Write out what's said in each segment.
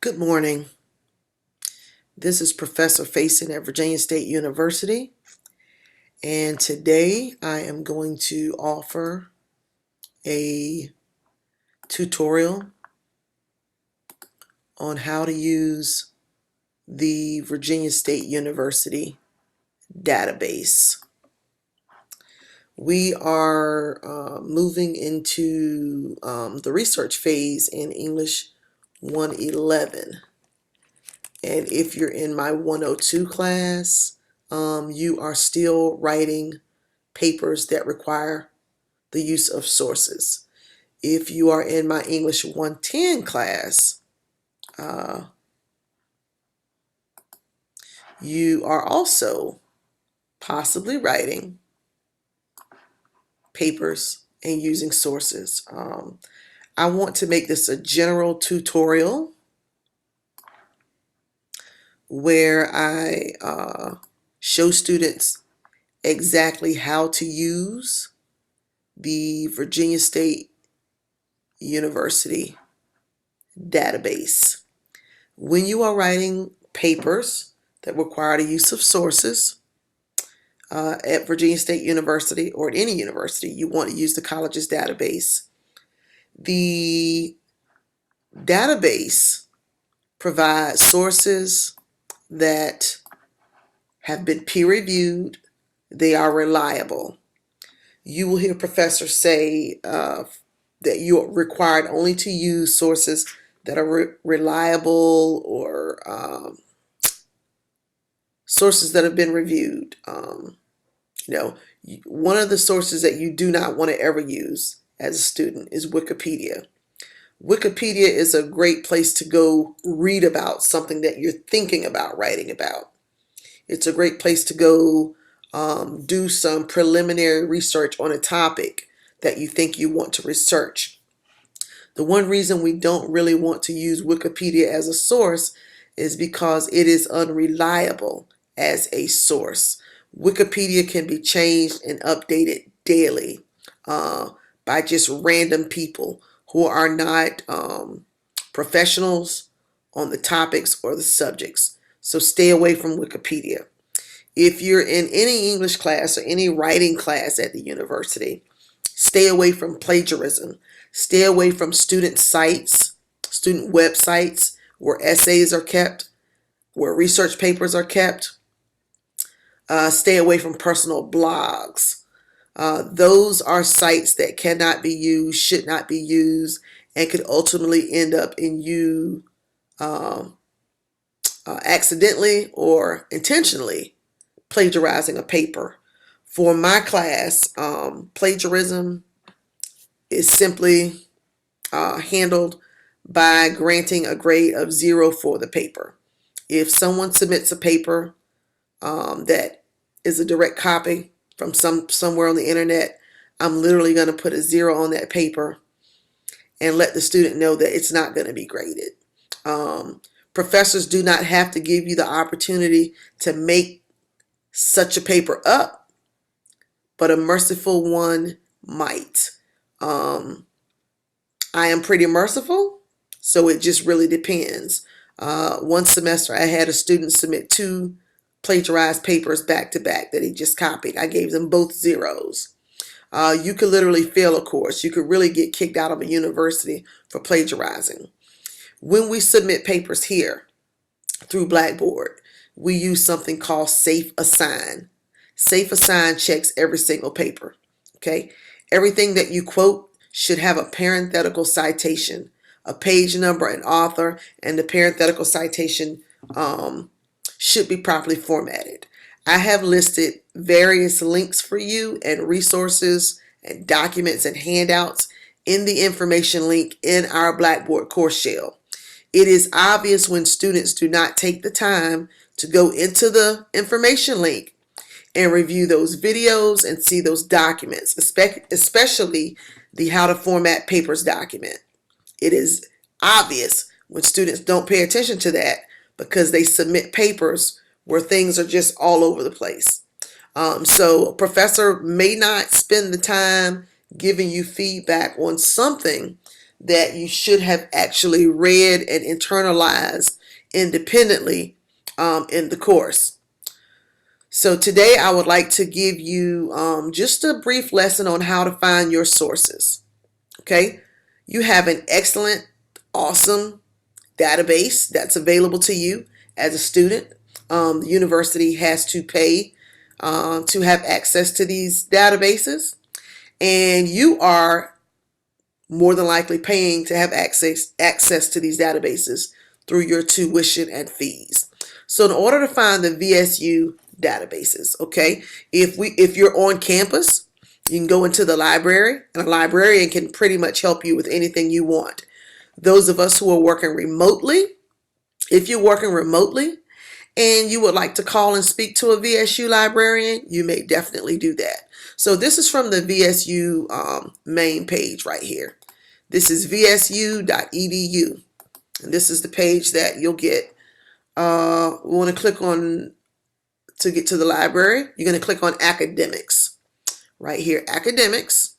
Good morning. This is Professor Faison at Virginia State University, and today I am going to offer a tutorial on how to use the Virginia State University database. We are moving into the research phase in English 111. And if you're in my 102 class, you are still writing papers that require the use of sources. If you are in my English 110 class, you are also possibly writing papers and using sources. I want to make this a general tutorial where I show students exactly how to use the Virginia State University database. When you are writing papers that require the use of sources at Virginia State University or at any university, you want to use the college's database. The database provides sources that have been peer-reviewed. They are reliable. You will hear professors say that you are required only to use sources that are reliable or sources that have been reviewed. One of the sources that you do not want to ever use as a student is Wikipedia. Wikipedia is a great place to go read about something that you're thinking about writing about. It's a great place to go do some preliminary research on a topic that you think you want to research. The one reason we don't really want to use Wikipedia as a source is because it is unreliable as a source. Wikipedia can be changed and updated daily by just random people who are not professionals on the topics or the subjects. So stay away from Wikipedia. If you're in any English class or any writing class at the university, stay away from plagiarism. Stay away from student sites, student websites where essays are kept, where research papers are kept. Stay away from personal blogs. Those are sites that cannot be used, should not be used, and could ultimately end up in you accidentally or intentionally plagiarizing a paper. For my class, plagiarism is simply handled by granting a grade of 0 for the paper. If someone submits a paper that is a direct copy from somewhere on the internet, I'm literally going to put a 0 on that paper and let the student know that it's not going to be graded. Professors do not have to give you the opportunity to make such a paper up, but a merciful one might. I am pretty merciful, so it just really depends. One semester I had a student submit 2 plagiarized papers back to back that he just copied. I gave them both 0s. You could literally fail a course. You could really get kicked out of a university for plagiarizing. When we submit papers here through Blackboard, we use something called Safe Assign. Safe Assign checks every single paper. Okay, everything that you quote should have a parenthetical citation, a page number, an author, and the parenthetical citation should be properly formatted. I have listed various links for you and resources and documents and handouts in the information link in our Blackboard course shell. It is obvious when students do not take the time to go into the information link and review those videos and see those documents, especially the how to format papers document. It is obvious when students don't pay attention to that because they submit papers where things are just all over the place. So a professor may not spend the time giving you feedback on something that you should have actually read and internalized independently in the course. So today I would like to give you just a brief lesson on how to find your sources. Okay, you have an excellent, awesome database that's available to you as a student. The university has to pay to have access to these databases, and you are more than likely paying to have access to these databases through your tuition and fees. So in order to find the VSU databases, okay, if you're on campus, you can go into the library, and a librarian can pretty much help you with anything you want. Those of us who are working remotely, if you're working remotely and you would like to call and speak to a VSU librarian, you may definitely do that. So this is from the VSU main page right here. This is vsu.edu, and this is the page that you'll get. We want to click on, to get to the library, you're going to click on academics. Right here, academics.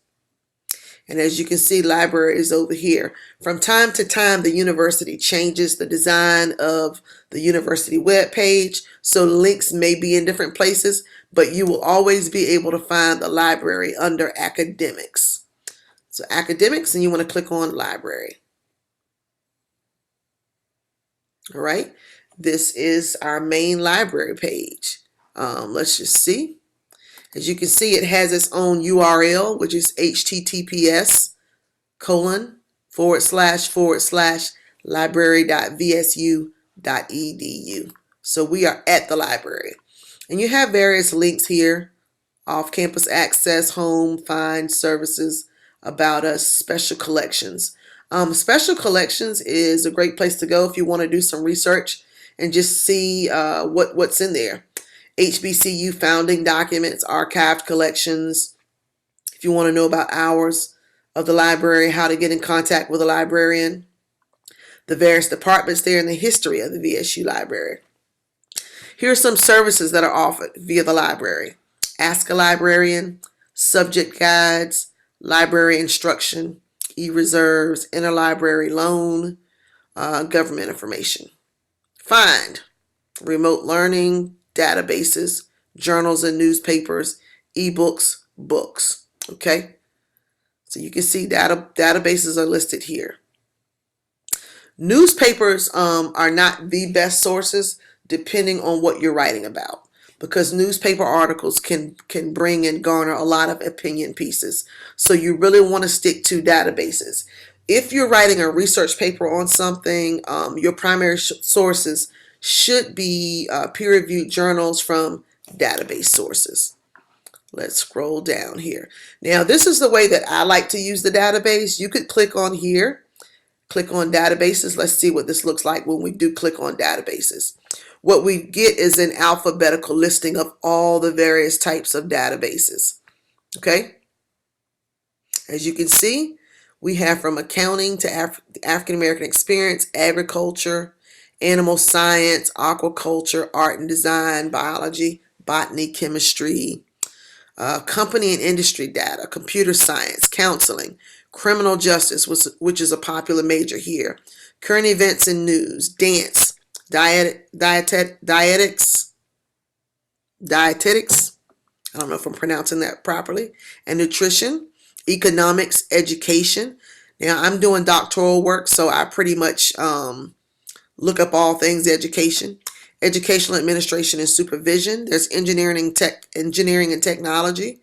And as you can see, library is over here. From time to time, the university changes the design of the university web page, so links may be in different places, but you will always be able to find the library under academics. So academics, and you want to click on library. All right, this is our main library page. Let's just see. As you can see, it has its own URL, which is https://library.vsu.edu. So we are at the library. And you have various links here: off-campus access, home, find, services, about us, special collections. Special collections is a great place to go if you want to do some research and just see what's in there. HBCU founding documents, archived collections. If you want to know about hours of the library, how to get in contact with a librarian, the various departments there, and the history of the VSU library. Here are some services that are offered via the library: Ask a Librarian, subject guides, library instruction, e-reserves, interlibrary loan, government information. Find, remote learning, databases, journals and newspapers, ebooks, books. Okay, so you can see databases are listed here. Newspapers are not the best sources depending on what you're writing about, because newspaper articles can bring and garner a lot of opinion pieces. So you really want to stick to databases. If you're writing a research paper on something, your primary sources should be peer-reviewed journals from database sources. Let's scroll down here. Now, this is the way that I like to use the database. You could click on here, click on databases. Let's see what this looks like when we do click on databases. What we get is an alphabetical listing of all the various types of databases. Okay? As you can see, we have from accounting to African American experience, agriculture, animal science, aquaculture, art and design, biology, botany, chemistry, company and industry data, computer science, counseling, criminal justice, which is a popular major here, current events and news, dance, dietetics, I don't know if I'm pronouncing that properly, and nutrition, economics, education. Now, I'm doing doctoral work, so I pretty much look up all things education, educational administration and supervision. There's engineering and technology,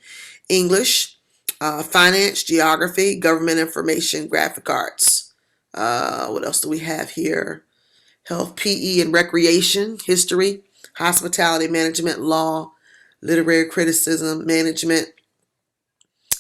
English, finance, geography, government information, graphic arts. What else do we have here? Health, PE and recreation, history, hospitality management, law, literary criticism, management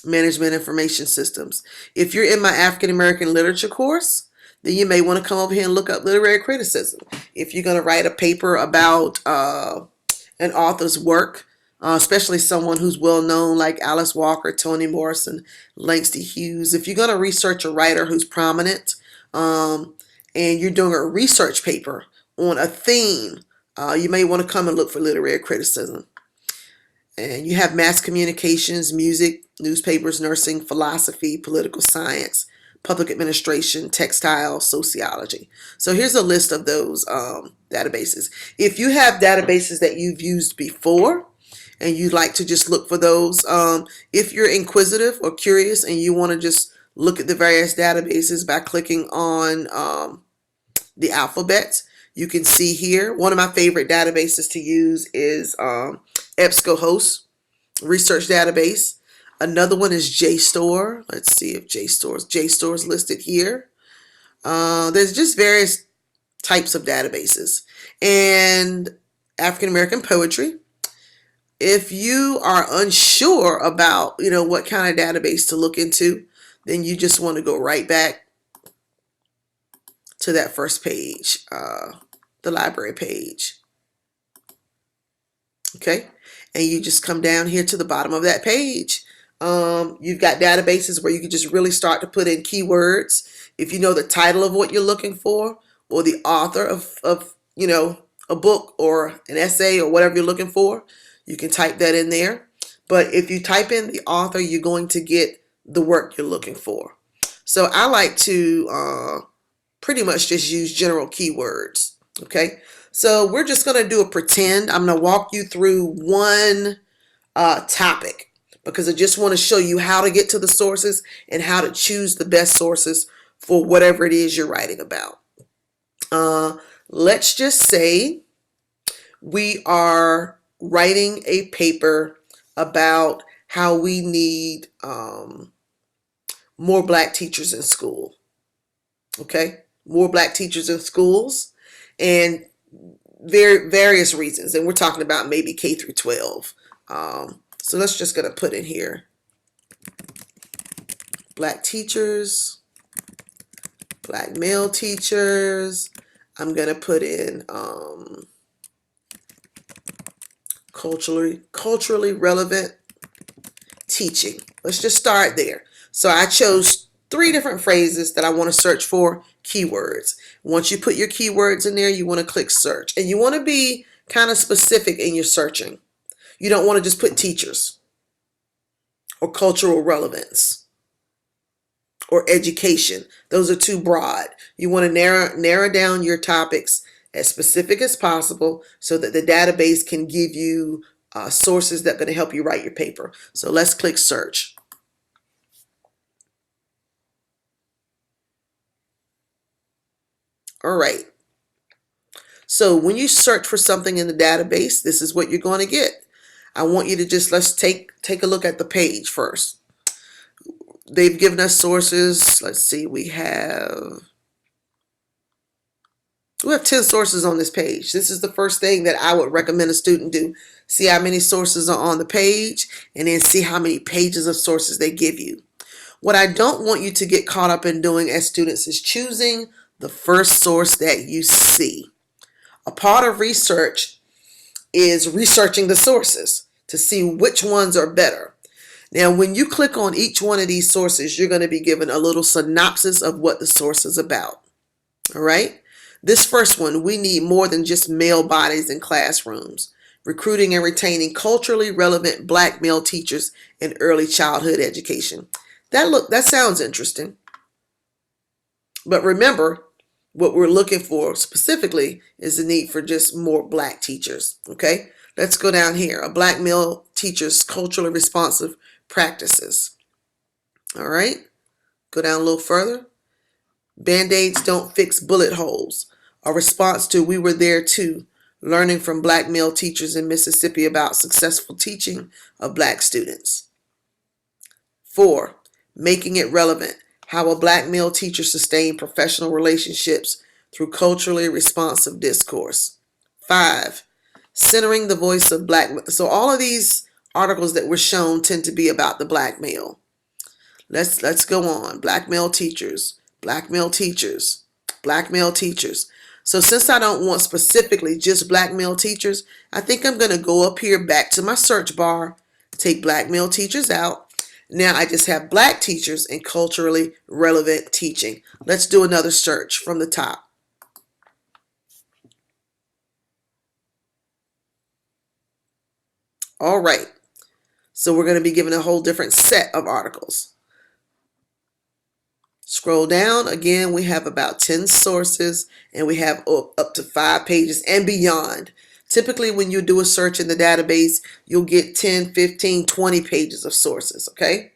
information systems. If you're in my African American literature course, then you may want to come over here and look up literary criticism. If you're going to write a paper about an author's work, especially someone who's well known like Alice Walker, Toni Morrison, Langston Hughes. If you're going to research a writer who's prominent and you're doing a research paper on a theme, you may want to come and look for literary criticism. And you have mass communications, music, newspapers, nursing, philosophy, political science, public administration, textile, sociology. So here's a list of those databases. If you have databases that you've used before and you'd like to just look for those, if you're inquisitive or curious and you want to just look at the various databases by clicking on the alphabet, you can see here. One of my favorite databases to use is EBSCOhost Research Database. Another one is JSTOR. Let's see if JSTOR is listed here. There's just various types of databases. And African American poetry. If you are unsure about, what kind of database to look into, then you just want to go right back to that first page, the library page. Okay, and you just come down here to the bottom of that page. You've got databases where you can just really start to put in keywords. If you know the title of what you're looking for, or the author of a book or an essay or whatever you're looking for, you can type that in there. But if you type in the author, you're going to get the work you're looking for. So I like to pretty much just use general keywords. Okay, so we're just going to do a pretend. I'm going to walk you through one topic because I just want to show you how to get to the sources and how to choose the best sources for whatever it is you're writing about. Let's just say we are writing a paper about how we need more black teachers in school. Okay, more black teachers in schools, and various reasons. And we're talking about maybe K through 12. So let's just gonna put in here black teachers, black male teachers. I'm gonna put in culturally relevant teaching. Let's just start there. So I chose 3 different phrases that I want to search for keywords. Once you put your keywords in there, you want to click search, and you want to be kind of specific in your searching. You don't want to just put teachers or cultural relevance or education. Those are too broad. You want to narrow down your topics as specific as possible so that the database can give you sources that are going to help you write your paper. So let's click search. All right. So when you search for something in the database, this is what you're going to get. I want you to just, let's take a look at the page first. They've given us sources. Let's see, we have 10 sources on this page. This is the first thing that I would recommend a student do. See how many sources are on the page, and then see how many pages of sources they give you. What I don't want you to get caught up in doing as students is choosing the first source that you see. A part of research is researching the sources to see which ones are better. Now, when you click on each one of these sources, you're going to be given a little synopsis of what the source is about. All right. This first one, we need more than just male bodies in classrooms. Recruiting and retaining culturally relevant black male teachers in early childhood education. That sounds interesting. But remember, what we're looking for specifically is the need for just more black teachers. Okay, let's go down here. A black male teacher's culturally responsive practices. All right, go down a little further. Band-aids don't fix bullet holes. A response to We Were There Too, learning from black male teachers in Mississippi about successful teaching of black students. 4, making it relevant. How a black male teacher sustained professional relationships through culturally responsive discourse. 5, centering the voice of black. So all of these articles that were shown tend to be about the black male. Let's go on. Black male teachers, black male teachers, black male teachers. So since I don't want specifically just black male teachers, I think I'm going to go up here back to my search bar, take black male teachers out. Now I just have black teachers and culturally relevant teaching. Let's do another search from the top. All right. So we're going to be given a whole different set of articles. Scroll down, again, we have about 10 sources and we have up to 5 pages and beyond. Typically, when you do a search in the database, you'll get 10, 15, 20 pages of sources, okay?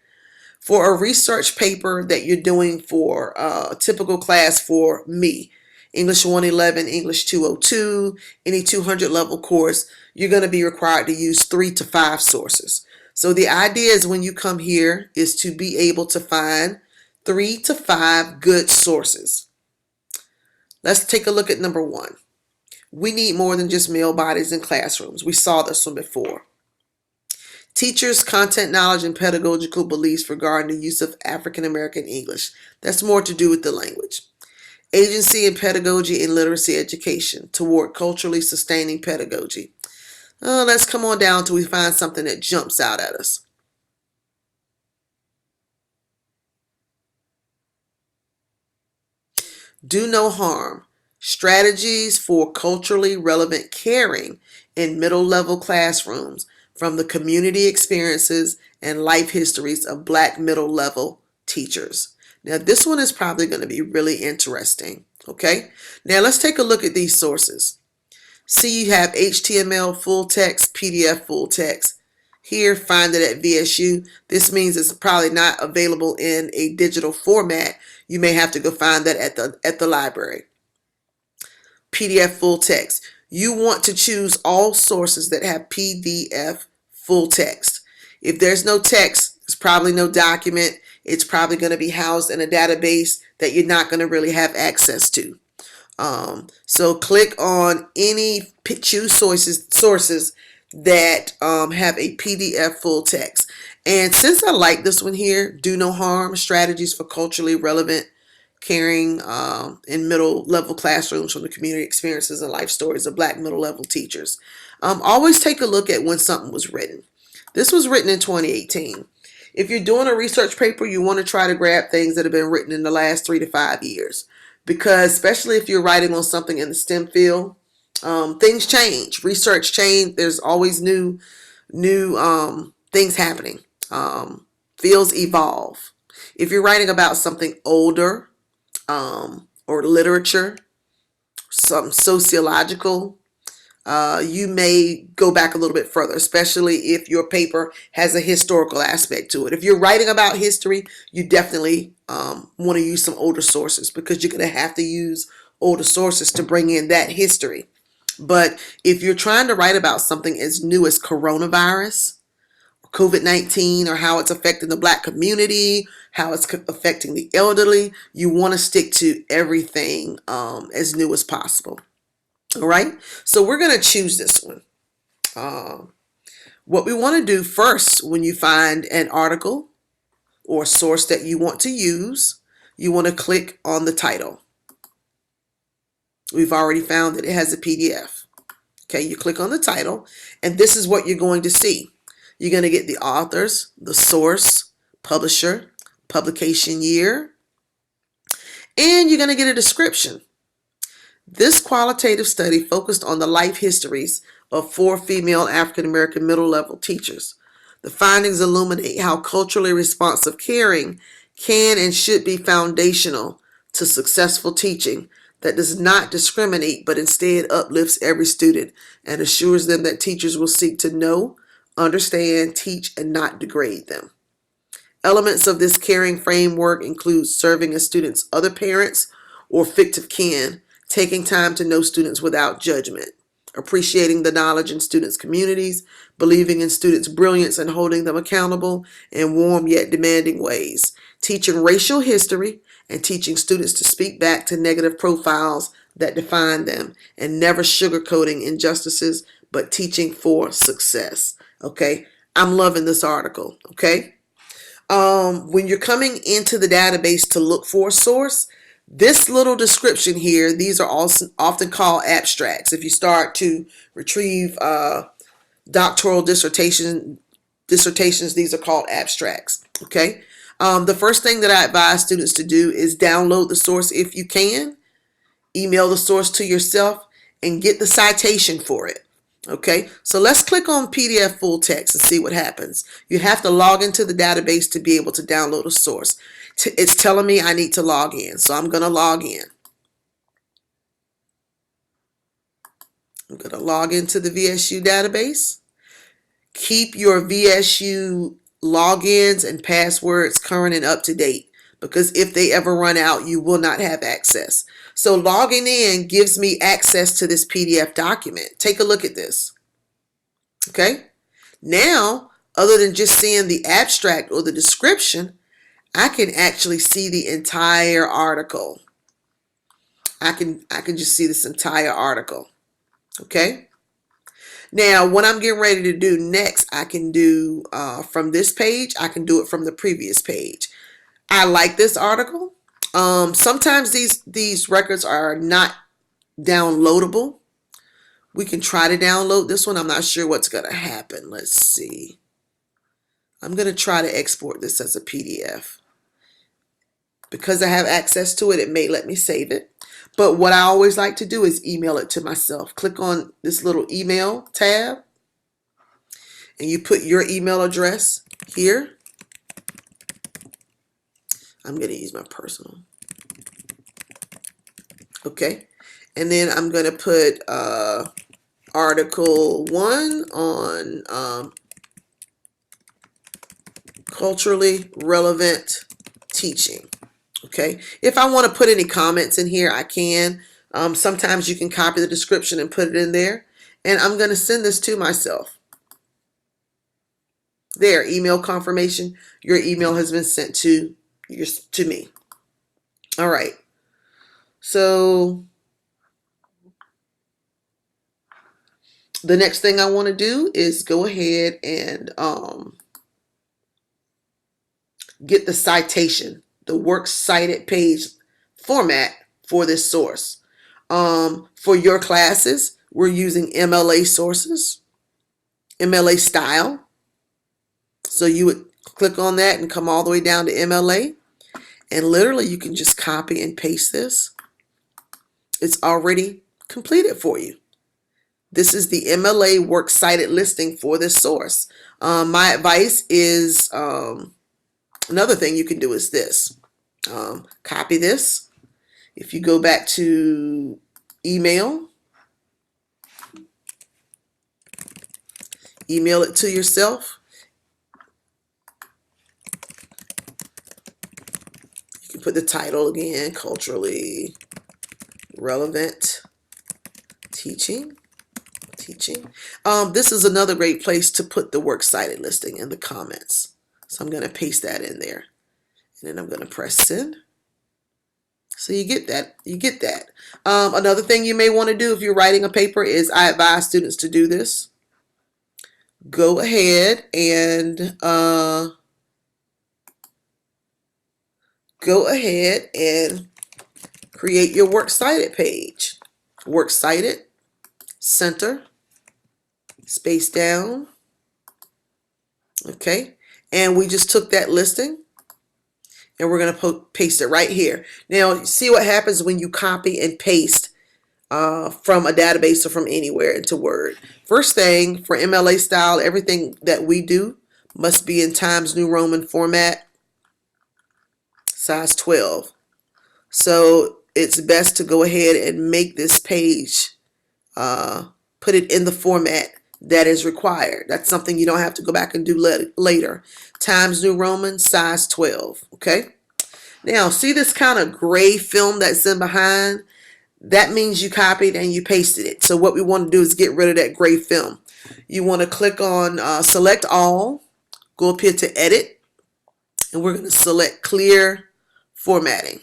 For a research paper that you're doing for a typical class for me, English 111, English 202, any 200 level course, you're going to be required to use 3 to 5 sources. So the idea is when you come here is to be able to find 3 to 5 good sources. Let's take a look at number 1. We need more than just male bodies in classrooms. We saw this one before. Teachers' content knowledge and pedagogical beliefs regarding the use of African American English. That's more to do with the language. Agency in pedagogy and literacy education toward culturally sustaining pedagogy. Let's come on down till we find something that jumps out at us. Do no harm. Strategies for culturally relevant caring in middle-level classrooms from the community experiences and life histories of Black middle-level teachers. Now, this one is probably going to be really interesting, okay? Now, let's take a look at these sources. See, you have HTML full text, PDF full text. Here, find it at VSU. This means it's probably not available in a digital format. You may have to go find that at the library. PDF full text. You want to choose all sources that have PDF full text. If there's no text, it's probably no document. It's probably going to be housed in a database that you're not going to really have access to. So click on any choose sources that have a PDF full text. And since I like this one here, do no harm, strategies for culturally relevant caring in middle level classrooms from the community experiences and life stories of Black middle level teachers. Always take a look at when something was written. This was written in 2018. If you're doing a research paper, you want to try to grab things that have been written in the last 3 to 5 years. Because especially if you're writing on something in the STEM field, things change, research change. There's always new things happening. Fields evolve. If you're writing about something older or literature, some sociological, you may go back a little bit further, especially if your paper has a historical aspect to it. If you're writing about history, you definitely want to use some older sources because you're going to have to use older sources to bring in that history. But if you're trying to write about something as new as coronavirus, COVID-19, or how it's affecting the Black community, how it's affecting the elderly, you want to stick to everything as new as possible. All right, so we're going to choose this one. What we want to do first when you find an article or source that you want to use, you want to click on the title. We've already found that it has a PDF. Okay, you click on the title, and this is what you're going to see. You're going to get the authors, the source, publisher, publication year, and you're going to get a description. This qualitative study focused on the life histories of 4 female African American middle level teachers. The findings illuminate how culturally responsive caring can and should be foundational to successful teaching that does not discriminate but instead uplifts every student and assures them that teachers will seek to know, understand, teach, and not degrade them. Elements of this caring framework include serving as students' other parents or fictive kin, taking time to know students without judgment, appreciating the knowledge in students' communities, believing in students' brilliance and holding them accountable in warm yet demanding ways, teaching racial history and teaching students to speak back to negative profiles that define them, and never sugarcoating injustices, but teaching for success. Okay, I'm loving this article. Okay, when you're coming into the database to look for a source, this little description here, these are also often called abstracts. If you start to retrieve doctoral dissertations, these are called abstracts. Okay, the first thing that I advise students to do is download the source if you can, email the source to yourself, and get the citation for it. Okay, so let's click on PDF full text and see what happens. You have to log into the database to be able to download a source. It's telling me I need to log in, so I'm going to log in. I'm going to log into the Vsu database. Keep your Vsu logins and passwords current and up to date, because if they ever run out, you will not have access. So logging in gives me access to this PDF document. Take a look at this. Okay. Now, other than just seeing the abstract or the description, I can actually see the entire article. I can just see this entire article. Okay. Now, what I'm getting ready to do next, I can do from this page. I can do it from the previous page. I like this article. Sometimes these records are not downloadable. We can try to download this one. I'm not sure what's going to happen. Let's see. I'm going to try to export this as a PDF. Because I have access to it, it may let me save it. But what I always like to do is email it to myself. Click on this little email tab, and you put your email address here. I'm going to use my personal. Okay. And then I'm going to put Article 1 on culturally relevant teaching. Okay. If I want to put any comments in here, I can. Sometimes you can copy the description and put it in there. And I'm going to send this to myself. There, email confirmation. Your email has been sent to me. All right. So the next thing I want to do is go ahead and get the citation, the works cited page format for this source. For your classes, we're using MLA sources, MLA style. So you would click on that and come all the way down to MLA. And literally you can just copy and paste this. It's already completed for you. This is the MLA works cited listing for this source. My advice is, another thing you can do is this. Copy this. If you go back to email it to yourself. You can put the title again, culturally relevant teaching. This is another great place to put the works cited listing in the comments. So I'm going to paste that in there. And then I'm going to press send. So you get that. Another thing you may want to do if you're writing a paper is, I advise students to do this. Go ahead and create your works cited page. Works cited, center, space down. Okay, and we just took that listing and we're going to paste it right here. Now, see what happens when you copy and paste from a database or from anywhere into Word. First thing, for MLA style, everything that we do must be in Times New Roman format, size 12. So it's best to go ahead and make this page, put it in the format that is required. That's something you don't have to go back and do later. Times New Roman, size 12. Okay. Now, see this kind of gray film that's in behind? That means you copied and you pasted it. So what we want to do is get rid of that gray film. You want to click on select all, go up here to edit, and we're going to select clear formatting.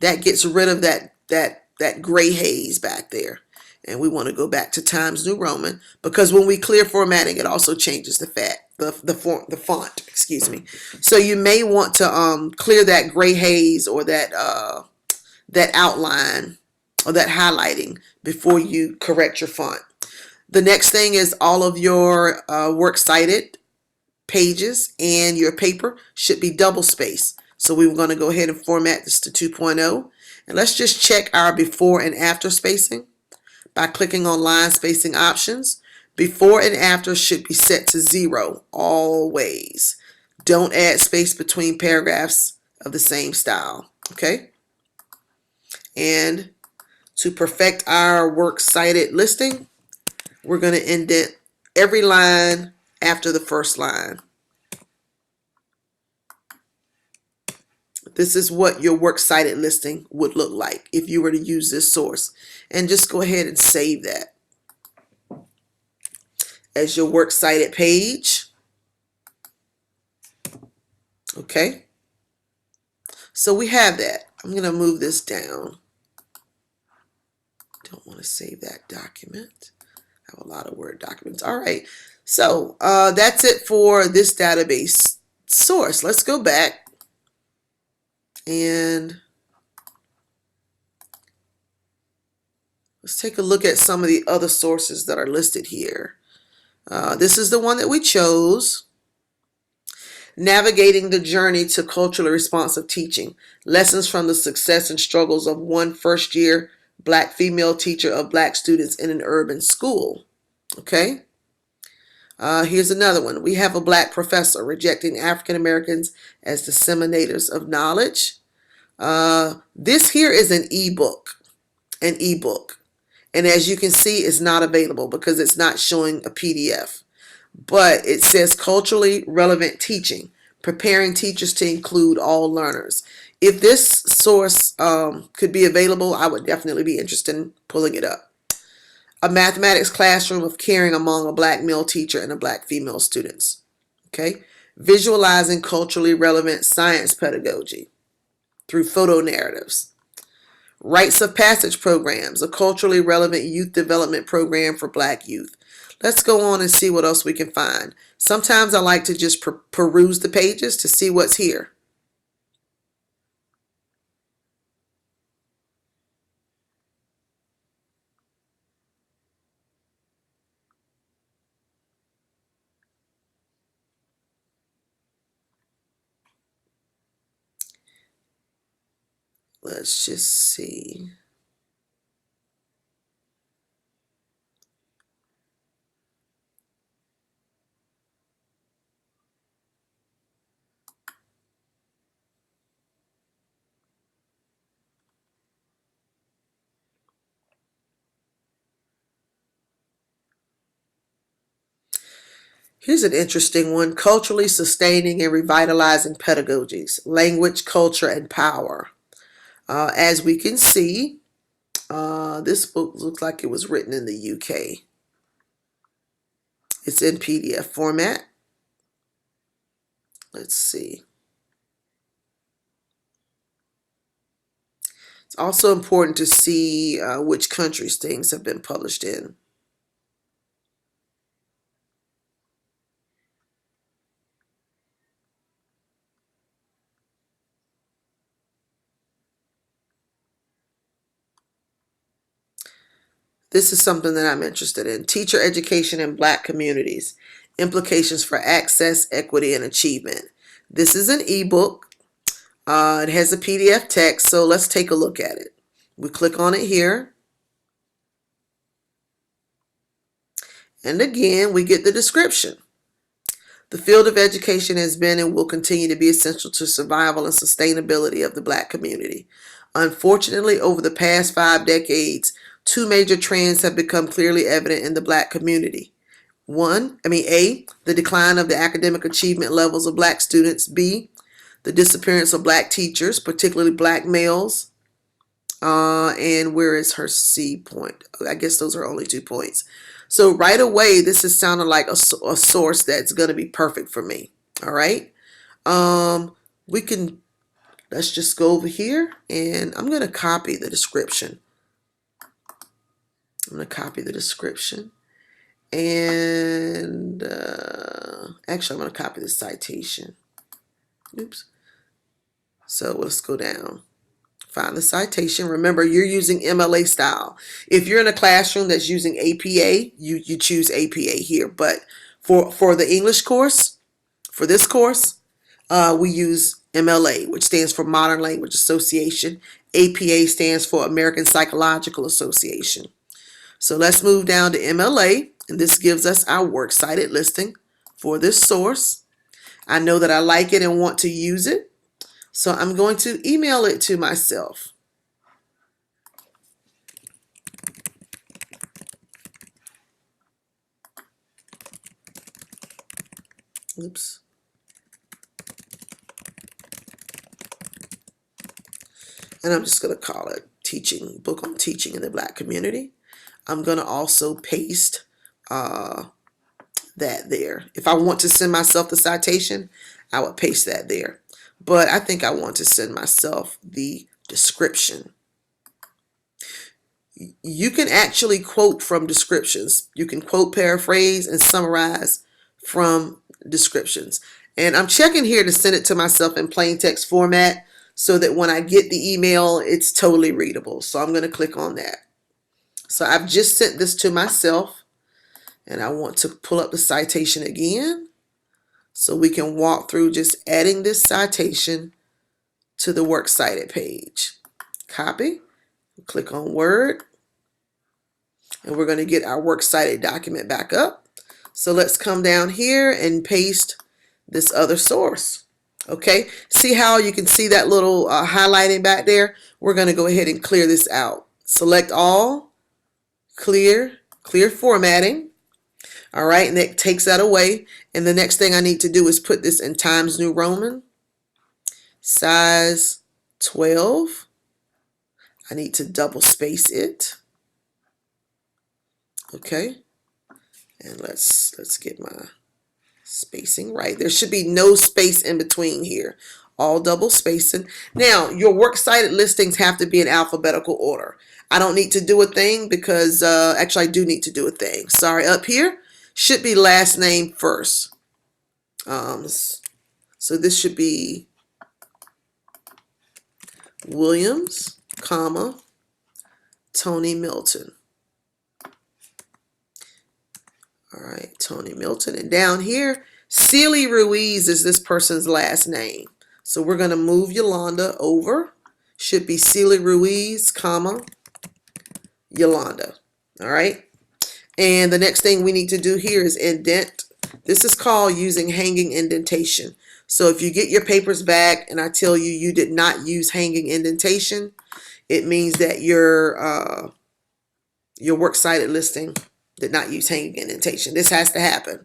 That gets rid of that gray haze back there. And we want to go back to Times New Roman, because when we clear formatting, it also changes the font, excuse me. So you may want to clear that gray haze or that outline or that highlighting before you correct your font. The next thing is all of your works cited pages and your paper should be double spaced. So we're going to go ahead and format this to 2.0. And let's just check our before and after spacing by clicking on line spacing options. Before and after should be set to 0 always. Don't add space between paragraphs of the same style. Okay? And to perfect our works cited listing, we're going to indent every line after the first line. This is what your works cited listing would look like if you were to use this source. And just go ahead and save that as your works cited page. Okay. So we have that. I'm going to move this down. Don't want to save that document. I have a lot of Word documents. All right. So that's it for this database source. Let's go back and let's take a look at some of the other sources that are listed here. This is the one that we chose. Navigating the Journey to Culturally Responsive Teaching. Lessons from the Success and Struggles of One First-Year Black Female Teacher of Black Students in an Urban School. Okay. Here's another one. We Have a Black Professor, Rejecting African Americans as Disseminators of Knowledge. This here is an ebook. And as you can see, it's not available because it's not showing a PDF. But it says culturally relevant teaching, preparing teachers to include all learners. If this source could be available, I would definitely be interested in pulling it up. A mathematics classroom of caring among a Black male teacher and a Black female students. Okay. Visualizing culturally relevant science pedagogy through photo narratives. Rites of Passage programs, a culturally relevant youth development program for Black youth. Let's go on and see what else we can find. Sometimes I like to just peruse the pages to see what's here. Let's just see. Here's an interesting one. Culturally Sustaining and Revitalizing Pedagogies. Language, Culture, and Power. As we can see, this book looks like it was written in the UK. It's in PDF format. Let's see. It's also important to see which countries things have been published in. This is something that I'm interested in. Teacher education in Black communities. Implications for access, equity, and achievement. This is an ebook. It has a PDF text, so let's take a look at it. We click on it here. And again, we get the description. The field of education has been and will continue to be essential to survival and sustainability of the Black community. Unfortunately, over the past 5 decades, 2 major trends have become clearly evident in the Black community. A, the decline of the academic achievement levels of Black students. B, the disappearance of Black teachers, particularly Black males. And where is her C point? I guess those are only 2 points. So right away, this is sounding like a source that's going to be perfect for me. All right. Let's just go over here and I'm going to copy the description. I'm going to copy the description. And actually, I'm going to copy the citation. Oops. So let's go down. Find the citation. Remember, you're using MLA style. If you're in a classroom that's using APA, you choose APA here. But for the English course, for this course, we use MLA, which stands for Modern Language Association. APA stands for American Psychological Association. So let's move down to MLA. And this gives us our works cited listing for this source. I know that I like it and want to use it, so I'm going to email it to myself. Oops. And I'm just going to call it teaching, book on teaching in the Black community. I'm going to also paste that there. If I want to send myself the citation, I would paste that there. But I think I want to send myself the description. You can actually quote from descriptions. You can quote, paraphrase, and summarize from descriptions. And I'm checking here to send it to myself in plain text format so that when I get the email, it's totally readable. So I'm going to click on that. So I've just sent this to myself, and I want to pull up the citation again so we can walk through just adding this citation to the works cited page. Copy, click on Word, and we're going to get our works cited document back up. So let's come down here and paste this other source. Okay, see how you can see that little highlighting back there? We're going to go ahead and clear this out. Select all, clear formatting. All right, and that takes that away. And the next thing I need to do is put this in Times New Roman, size 12. I need to double space it. Okay, and let's get my spacing right. There should be no space in between here. All double spacing. Now, your works cited listings have to be in alphabetical order. I don't need to do a thing because, actually I do need to do a thing. Sorry, up here should be last name first. So this should be Williams, comma, Tony Milton. All right, Tony Milton. And down here, Sealy Ruiz is this person's last name. So we're going to move Yolanda over. Should be Sealy Ruiz, comma, Yolanda. All right. And the next thing we need to do here is indent. This is called using hanging indentation. So if you get your papers back and I tell you you did not use hanging indentation, it means that your works cited listing did not use hanging indentation. This has to happen.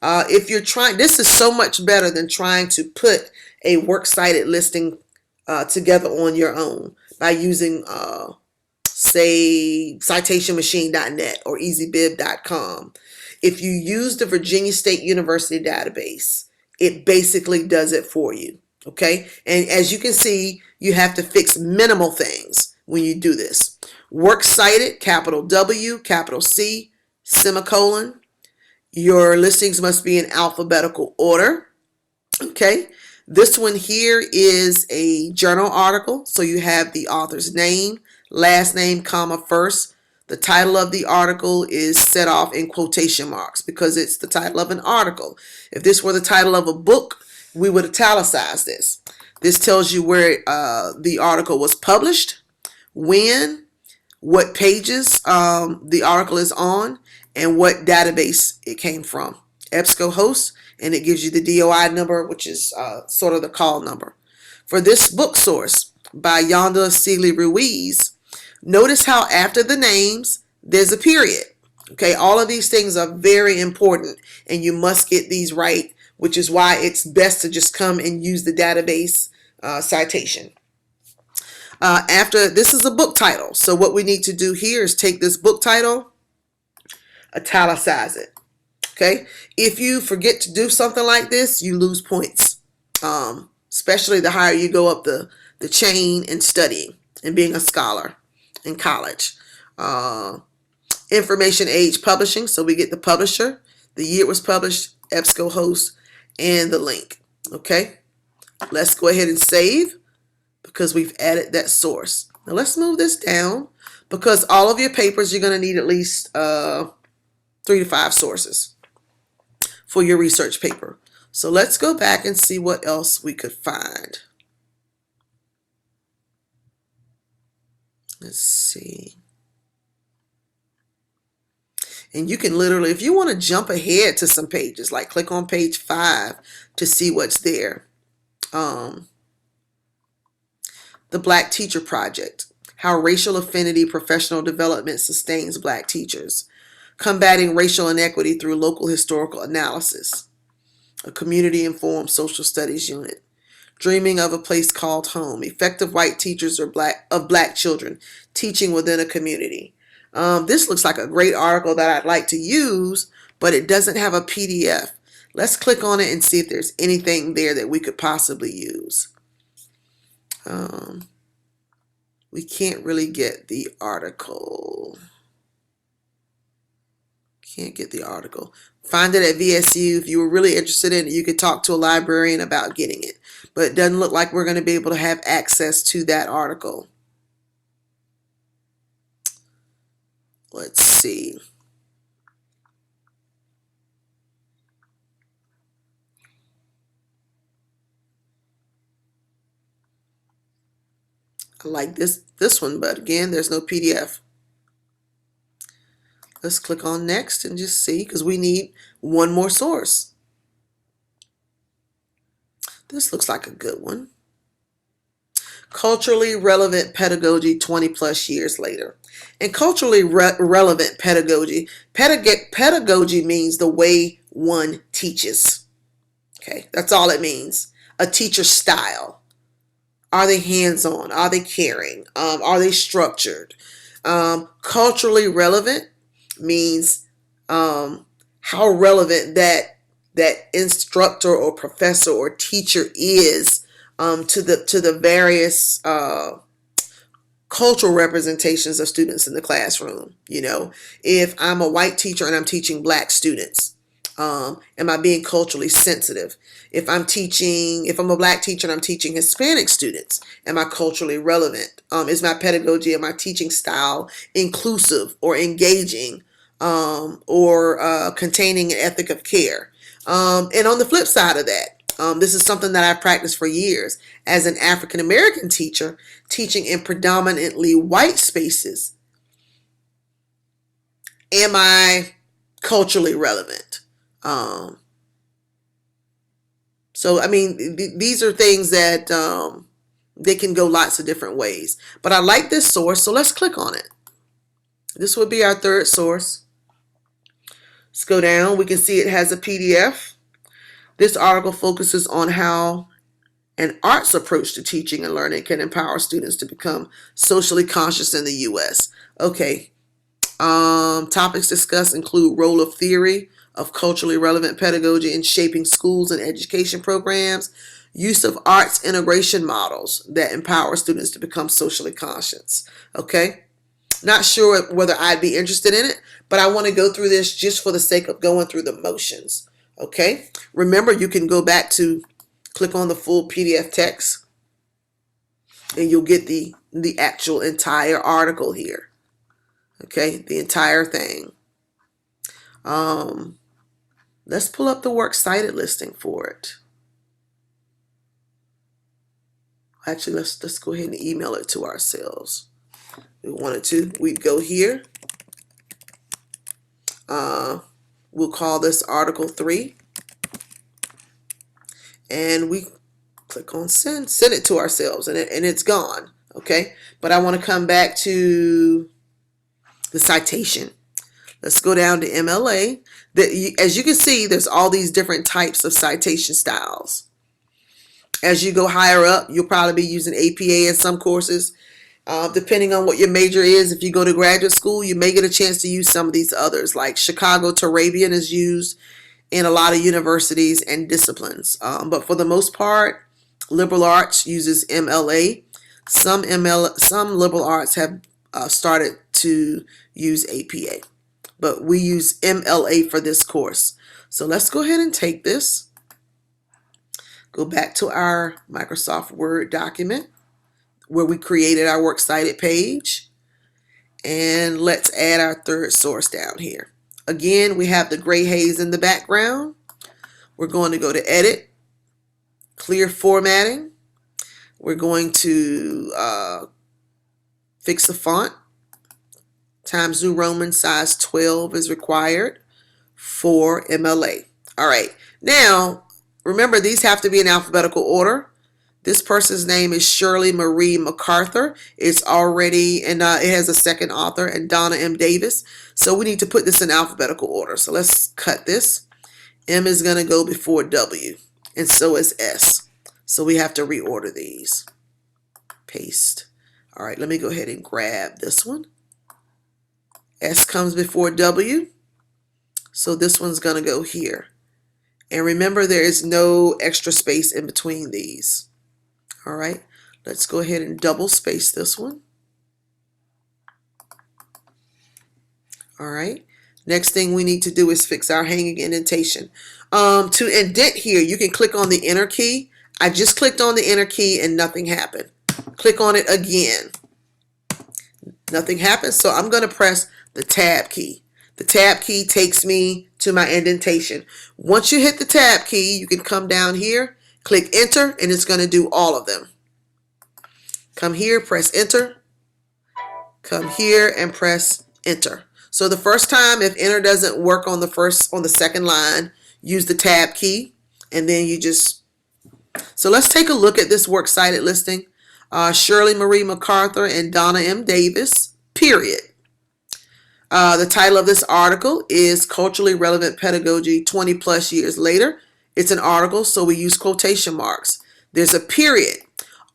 If you're trying, this is so much better than trying to put a works cited listing together on your own by using, say, citationmachine.net or easybib.com. If you use the Virginia State University database, it basically does it for you. Okay, and as you can see, you have to fix minimal things when you do this. Works cited, capital W, capital C, semicolon. Your listings must be in alphabetical order. Okay, this one here is a journal article, so you have the author's name, last name, comma, first. The title of the article is set off in quotation marks because it's the title of an article. If this were the title of a book, we would italicize this. This tells you where the article was published, when, what pages the article is on, and what database it came from. EBSCOhost, and it gives you the DOI number, which is sort of the call number. For this book source by Yolanda Sealy Ruiz, notice how after the names, there's a period. Okay, all of these things are very important, and you must get these right, which is why it's best to just come and use the database citation. After this is a book title, so what we need to do here is take this book title, italicize it. Okay, if you forget to do something like this, you lose points, especially the higher you go up the chain in studying and being a scholar in college. Information age publishing, so we get the publisher, the year it was published, EBSCOhost, and the link. Okay, let's go ahead and save because we've added that source. Now let's move this down because all of your papers, you're going to need at least 3 to 5 sources for your research paper. So let's go back and see what else we could find. Let's see. And you can literally, if you want to jump ahead to some pages, like click on page 5 to see what's there. The Black Teacher Project, how racial affinity professional development sustains Black teachers. Combating racial inequity through local historical analysis. A community-informed social studies unit. Dreaming of a place called home. Effective white teachers of black children teaching within a community. This looks like a great article that I'd like to use, but it doesn't have a PDF. Let's click on it and see if there's anything there that we could possibly use. We can't really get the article. Can't get the article. Find it at VSU. If you were really interested in it, you could talk to a librarian about getting it. But it doesn't look like we're going to be able to have access to that article. Let's see. I like this one, but again, there's no PDF. Let's click on next and just see, because we need one more source. This looks like a good one. Culturally relevant pedagogy 20 plus years later. And culturally relevant pedagogy, pedagogy means the way one teaches. Okay, that's all it means. A teacher's style. Are they hands-on? Are they caring? Are they structured? Culturally relevant means how relevant that instructor or professor or teacher is to the various cultural representations of students in the classroom. You know, if I'm a white teacher and I'm teaching black students, am I being culturally sensitive? If I'm a black teacher and I'm teaching Hispanic students, am I culturally relevant? Is my pedagogy and my teaching style inclusive or engaging, or containing an ethic of care? And on the flip side of that, this is something that I've practiced for years as an African American teacher teaching in predominantly white spaces. Am I culturally relevant? So, I mean, these are things that they can go lots of different ways. But I like this source, so let's click on it. This would be our third source. Let's go down. We can see it has a PDF. This article focuses on how an arts approach to teaching and learning can empower students to become socially conscious in the U.S. Okay. Topics discussed include role of theory of culturally relevant pedagogy in shaping schools and education programs, use of arts integration models that empower students to become socially conscious. Okay. Not sure whether I'd be interested in it, but I want to go through this just for the sake of going through the motions. Okay. Remember, you can go back to click on the full PDF text and you'll get the actual entire article here. Okay, the entire thing. Let's pull up the works cited listing for it. Actually, let's go ahead and email it to ourselves. We wanted to. We'd go here. We'll call this Article 3. And we click on send it to ourselves, and it's gone. Okay, but I want to come back to the citation. Let's go down to MLA. As you can see, there's all these different types of citation styles. As you go higher up, you'll probably be using APA in some courses. Depending on what your major is, if you go to graduate school, you may get a chance to use some of these others, like Chicago Turabian is used in a lot of universities and disciplines. But for the most part, liberal arts uses MLA. Some liberal arts have started to use APA, but we use MLA for this course. So let's go ahead and take this. Go back to our Microsoft Word document where we created our works cited page. And let's add our third source down here. Again, we have the gray haze in the background. We're going to go to Edit, Clear Formatting. We're going to fix the font. Times New Roman size 12 is required for MLA. All right. Now, remember, these have to be in alphabetical order. This person's name is Shirley Marie MacArthur. It's already, and it has a second author, and Donna M. Davis. So we need to put this in alphabetical order. So let's cut this. M is going to go before W, and so is S. So we have to reorder these. Paste. All right, let me go ahead and grab this one. S comes before W, so this one's going to go here. And remember, there is no extra space in between these. All right, let's go ahead and double space this one. All right, next thing we need to do is fix our hanging indentation. To indent here, you can click on the enter key. I just clicked on the enter key and nothing happened. Click on it again. Nothing happened, so I'm going to press the tab key. The tab key takes me to my indentation. Once you hit the tab key, you can come down here, click enter, and it's going to do all of them. Come here, press enter. Come here and press enter. So the first time, if enter doesn't work on the second line, use the tab key, and then you just. So let's take a look at this works cited listing. Shirley Marie MacArthur and Donna M. Davis, period. The title of this article is Culturally Relevant Pedagogy 20 plus years later. It's an article, so we use quotation marks. There's a period.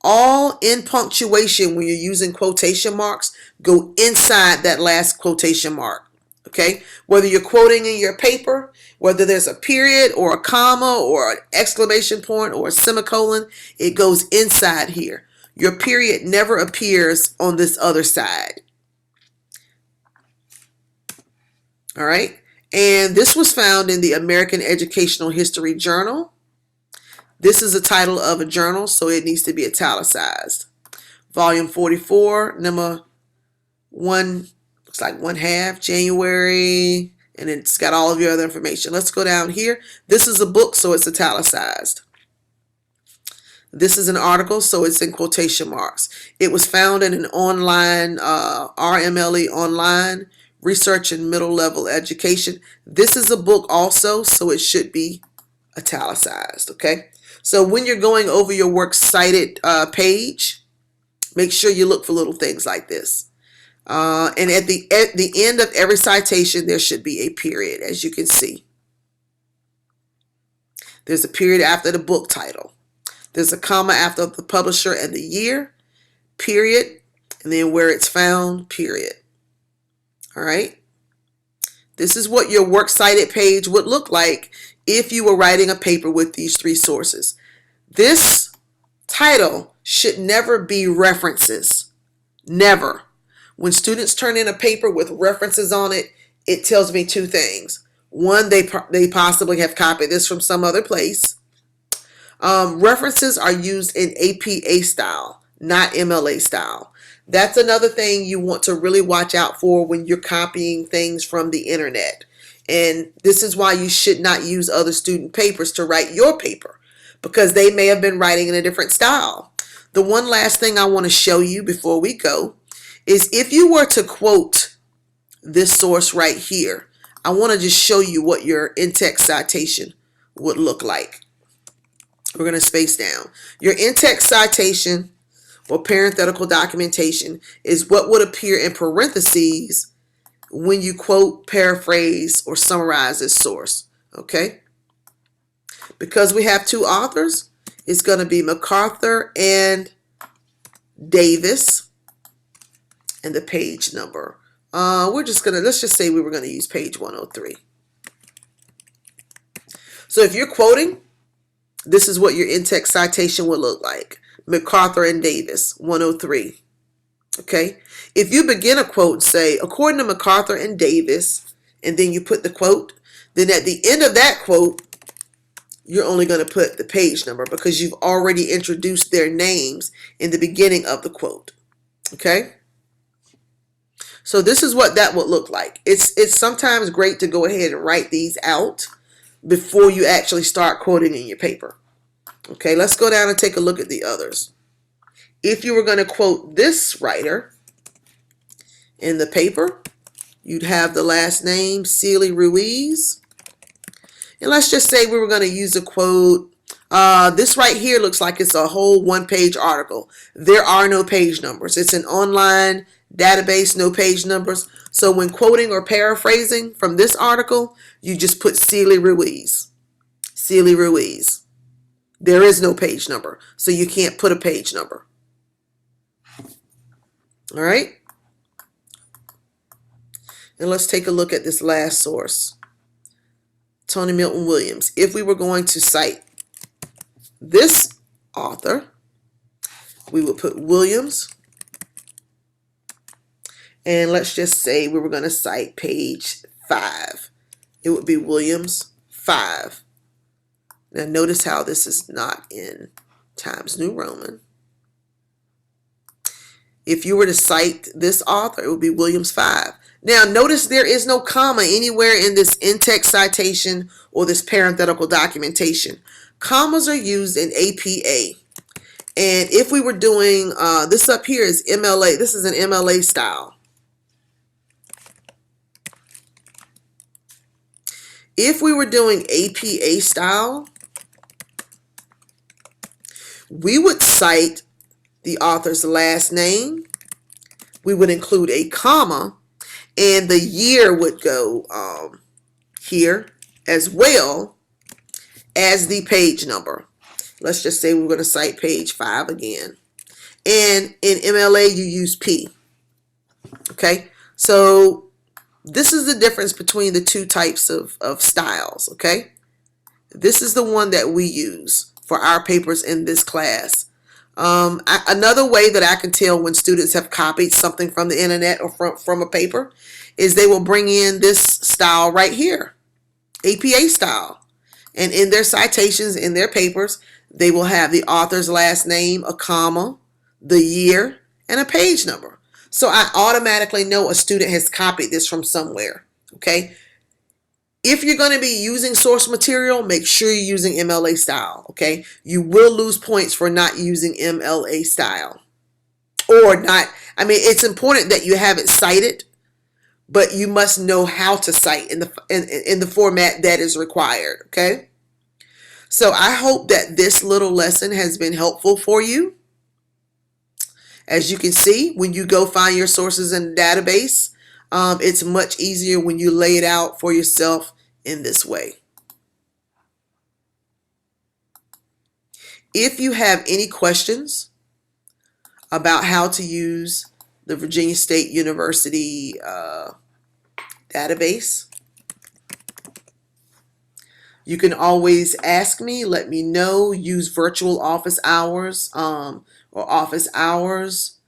All in punctuation, when you're using quotation marks, go inside that last quotation mark. Okay? Whether you're quoting in your paper, whether there's a period or a comma or an exclamation point or a semicolon, it goes inside here. Your period never appears on this other side. All right. And this was found in the American Educational History Journal. This is the title of a journal, so it needs to be italicized. Volume 44, number 1, looks like 1/2, January, and it's got all of your other information. Let's go down here. This is a book, so it's italicized. This is an article, so it's in quotation marks. It was found in an online, RMLE online, Research in Middle Level Education. This is a book also, so it should be italicized, okay? So when you're going over your works cited page, make sure you look for little things like this. And at the end of every citation, there should be a period, as you can see. There's a period after the book title. There's a comma after the publisher and the year, period, and then where it's found, period. All right. This is what your works cited page would look like if you were writing a paper with these 3 sources. This title should never be references. Never. When students turn in a paper with references on it, it tells me 2 things. One, they possibly have copied this from some other place. References are used in APA style, not MLA style. That's another thing you want to really watch out for when you're copying things from the internet. And this is why you should not use other student papers to write your paper, because they may have been writing in a different style. The one last thing I want to show you before we go is if you were to quote this source right here, I want to just show you what your in-text citation would look like. We're going to space down. Your in-text citation or parenthetical documentation is what would appear in parentheses when you quote, paraphrase, or summarize this source. Okay? Because we have 2 authors, it's going to be MacArthur and Davis, and the page number. Let's just say we were going to use page 103. So if you're quoting, this is what your in-text citation would look like. MacArthur and Davis, 103. Okay? If you begin a quote and say, according to MacArthur and Davis, and then you put the quote, then at the end of that quote, you're only going to put the page number because you've already introduced their names in the beginning of the quote. Okay? So this is what that would look like. It's sometimes great to go ahead and write these out before you actually start quoting in your paper. Okay, let's go down and take a look at the others. If you were going to quote this writer in the paper, you'd have the last name, Sealy Ruiz. And let's just say we were going to use a quote. This right here looks like it's a whole one-page article. There are no page numbers. It's an online database, no page numbers. So when quoting or paraphrasing from this article, you just put Sealy Ruiz. Sealy Ruiz. There is no page number, so you can't put a page number. All right? And let's take a look at this last source. Tony Milton Williams. If we were going to cite this author, we would put Williams. And let's just say we were going to cite page 5. It would be Williams 5. Now notice how this is not in Times New Roman. If you were to cite this author, it would be Williams 5. Now notice there is no comma anywhere in this in-text citation or this parenthetical documentation. Commas are used in APA. And if we were doing, this up here is MLA. This is an MLA style. If we were doing APA style, we would cite the author's last name. We would include a comma, and the year would go here as well as the page number. Let's just say we're going to cite page 5 again. And in MLA, you use P. Okay, so this is the difference between the two types of styles. Okay, this is the one that we use for our papers in this class. Another way that I can tell when students have copied something from the internet or from a paper is they will bring in this style right here, APA style. And in their citations, in their papers, they will have the author's last name, a comma, the year, and a page number. So I automatically know a student has copied this from somewhere, okay? If you're going to be using source material, make sure you're using MLA style, okay? You will lose points for not using MLA style. Or not, I mean, it's important that you have it cited, but you must know how to cite in the format that is required, okay? So I hope that this little lesson has been helpful for you. As you can see, when you go find your sources in the database, it's much easier when you lay it out for yourself in this way. If you have any questions about how to use the Virginia State University database, you can always ask me, let me know, use virtual office hours or office hours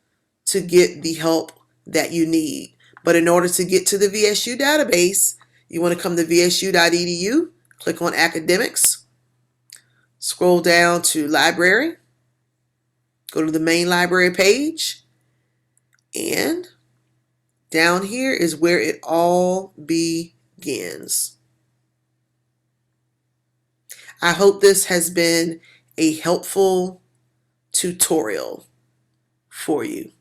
to get the help that you need. But in order to get to the VSU database, you want to come to vsu.edu, click on academics, scroll down to library, go to the main library page, and down here is where it all begins. I hope this has been a helpful tutorial for you.